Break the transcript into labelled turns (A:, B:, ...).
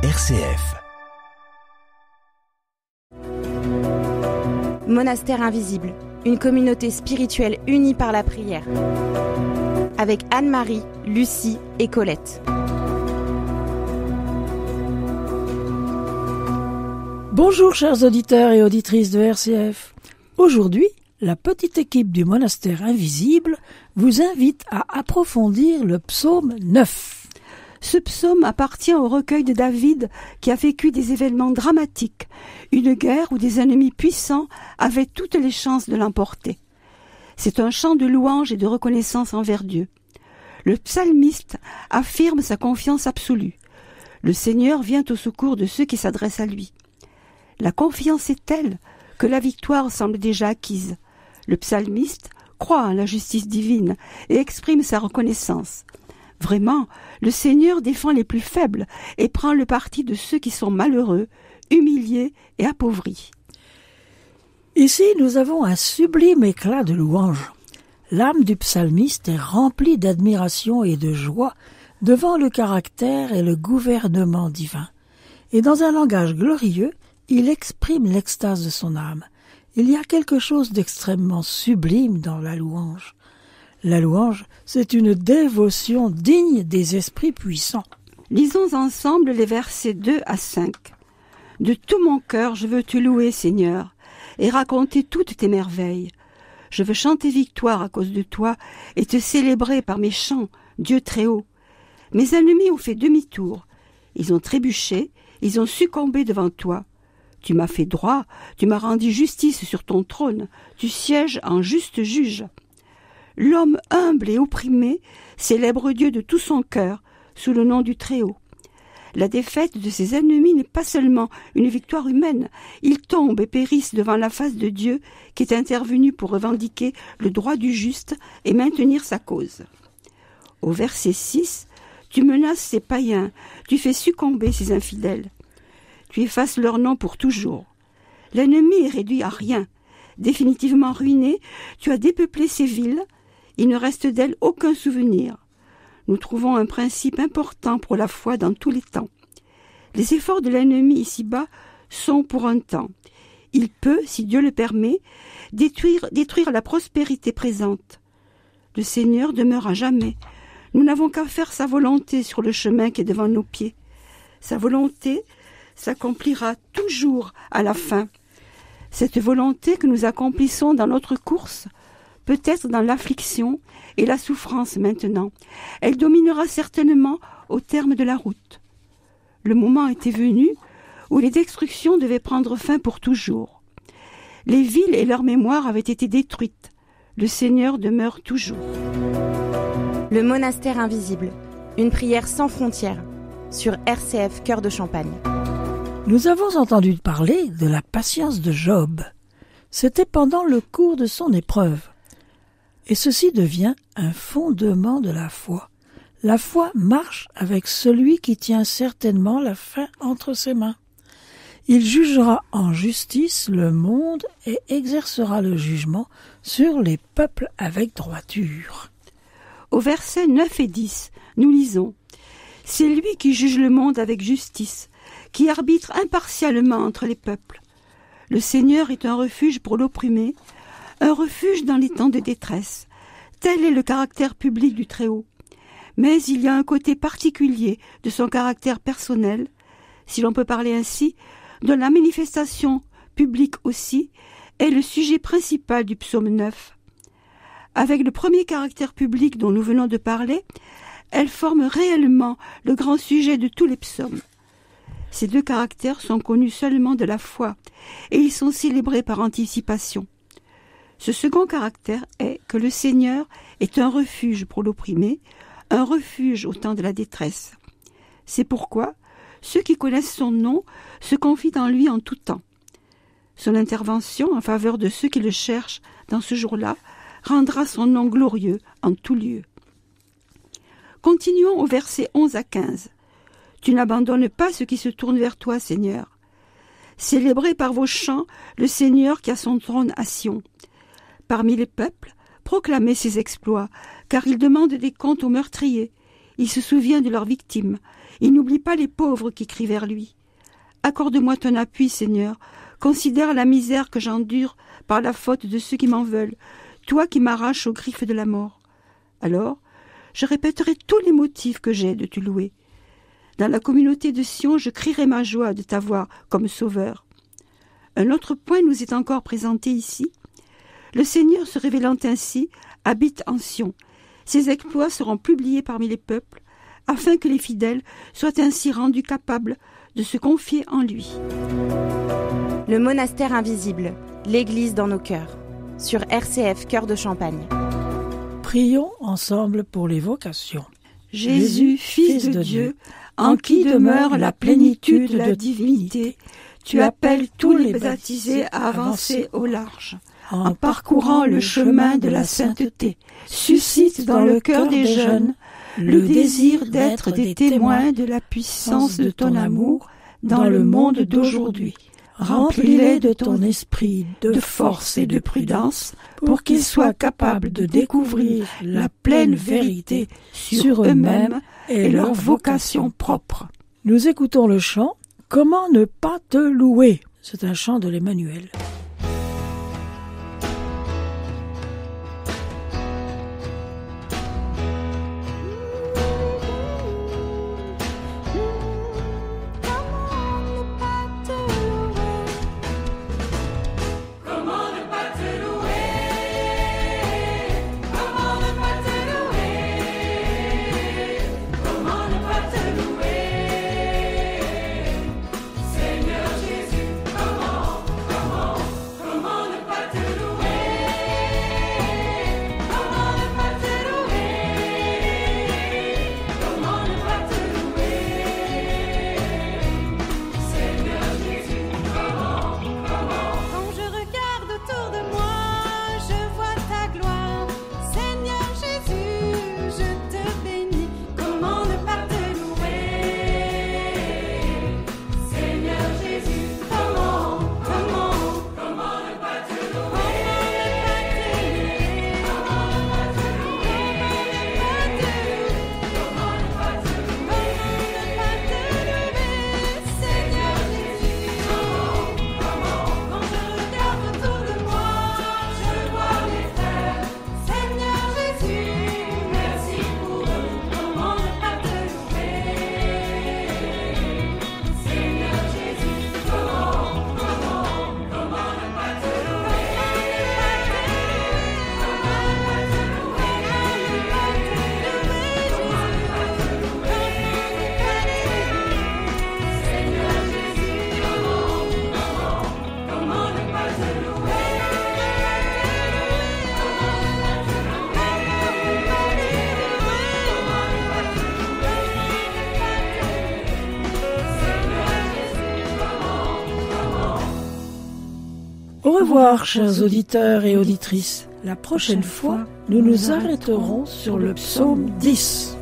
A: RCF.
B: Monastère invisible, une communauté spirituelle unie par la prière. Avec Anne-Marie, Lucie et Colette.
C: Bonjour chers auditeurs et auditrices de RCF. Aujourd'hui, la petite équipe du Monastère invisible vous invite à approfondir le psaume 9.
D: Ce psaume appartient au recueil de David qui a vécu des événements dramatiques, une guerre où des ennemis puissants avaient toutes les chances de l'emporter. C'est un chant de louange et de reconnaissance envers Dieu. Le psalmiste affirme sa confiance absolue. Le Seigneur vient au secours de ceux qui s'adressent à lui. La confiance est telle que la victoire semble déjà acquise. Le psalmiste croit en la justice divine et exprime sa reconnaissance. Vraiment, le Seigneur défend les plus faibles et prend le parti de ceux qui sont malheureux, humiliés et appauvris.
C: Ici, nous avons un sublime éclat de louange. L'âme du psalmiste est remplie d'admiration et de joie devant le caractère et le gouvernement divin. Et dans un langage glorieux, il exprime l'extase de son âme. Il y a quelque chose d'extrêmement sublime dans la louange. La louange, c'est une dévotion digne des esprits puissants.
D: Lisons ensemble les versets 2 à 5. « De tout mon cœur, je veux te louer, Seigneur, et raconter toutes tes merveilles. Je veux chanter victoire à cause de toi et te célébrer par mes chants, Dieu très haut. Mes ennemis ont fait demi-tour. Ils ont trébuché, ils ont succombé devant toi. Tu m'as fait droit, tu m'as rendu justice sur ton trône, tu sièges en juste juge. L'homme humble et opprimé célèbre Dieu de tout son cœur, sous le nom du Très-Haut. La défaite de ses ennemis n'est pas seulement une victoire humaine. Ils tombent et périssent devant la face de Dieu qui est intervenu pour revendiquer le droit du juste et maintenir sa cause. Au verset 6, tu menaces ces païens, tu fais succomber ces infidèles. Tu effaces leur nom pour toujours. L'ennemi est réduit à rien. Définitivement ruiné, tu as dépeuplé ces villes. Il ne reste d'elles aucun souvenir. Nous trouvons un principe important pour la foi dans tous les temps. Les efforts de l'ennemi ici-bas sont pour un temps. Il peut, si Dieu le permet, détruire la prospérité présente. Le Seigneur demeure à jamais. Nous n'avons qu'à faire sa volonté sur le chemin qui est devant nos pieds. Sa volonté s'accomplira toujours à la fin. Cette volonté que nous accomplissons dans notre course, peut-être dans l'affliction et la souffrance maintenant, elle dominera certainement au terme de la route. Le moment était venu où les destructions devaient prendre fin pour toujours. Les villes et leur mémoire avaient été détruites. Le Seigneur demeure toujours.
B: Le Monastère invisible, une prière sans frontières, sur RCF Cœur de Champagne.
C: Nous avons entendu parler de la patience de Job. C'était pendant le cours de son épreuve. Et ceci devient un fondement de la foi. La foi marche avec celui qui tient certainement la fin entre ses mains. Il jugera en justice le monde et exercera le jugement sur les peuples avec droiture.
D: Au verset 9 et 10, nous lisons « C'est lui qui juge le monde avec justice, qui arbitre impartialement entre les peuples. Le Seigneur est un refuge pour l'opprimé, un refuge dans les temps de détresse. Tel est le caractère public du Très-Haut. Mais il y a un côté particulier de son caractère personnel, si l'on peut parler ainsi, dont la manifestation publique aussi est le sujet principal du psaume 9. Avec le premier caractère public dont nous venons de parler, elle forme réellement le grand sujet de tous les psaumes. Ces deux caractères sont connus seulement de la foi, et ils sont célébrés par anticipation. Ce second caractère est que le Seigneur est un refuge pour l'opprimé, un refuge au temps de la détresse. C'est pourquoi ceux qui connaissent son nom se confient en lui en tout temps. Son intervention en faveur de ceux qui le cherchent dans ce jour-là rendra son nom glorieux en tout lieu. Continuons au verset 11 à 15. « Tu n'abandonnes pas ceux qui se tournent vers toi, Seigneur. Célébrez par vos chants le Seigneur qui a son trône à Sion. Parmi les peuples, proclamez ses exploits, car il demande des comptes aux meurtriers. Il se souvient de leurs victimes. Il n'oublie pas les pauvres qui crient vers lui. Accorde-moi ton appui, Seigneur. Considère la misère que j'endure par la faute de ceux qui m'en veulent, toi qui m'arraches aux griffes de la mort. Alors, je répéterai tous les motifs que j'ai de te louer. Dans la communauté de Sion, je crierai ma joie de t'avoir comme sauveur. Un autre point nous est encore présenté ici. Le Seigneur, se révélant ainsi, habite en Sion. Ses exploits seront publiés parmi les peuples, afin que les fidèles soient ainsi rendus capables de se confier en lui.
B: Le monastère invisible, l'Église dans nos cœurs, sur RCF Cœur de Champagne.
C: Prions ensemble pour les vocations.
D: Jésus, Fils de Dieu, en qui demeure la plénitude de la divinité, tu appelles tous les baptisés à avancer au large. En parcourant le chemin de la sainteté, suscite dans le cœur des jeunes le désir d'être des témoins de la puissance de ton amour dans le monde d'aujourd'hui. Remplis-les de ton esprit de force et de prudence pour qu'ils soient capables de découvrir la pleine vérité sur eux-mêmes et leur vocation propre.
C: Nous écoutons le chant « Comment ne pas te louer ?» C'est un chant de l'Emmanuel. Au revoir, chers auditeurs et auditrices. La prochaine fois, nous nous arrêterons sur le psaume 10.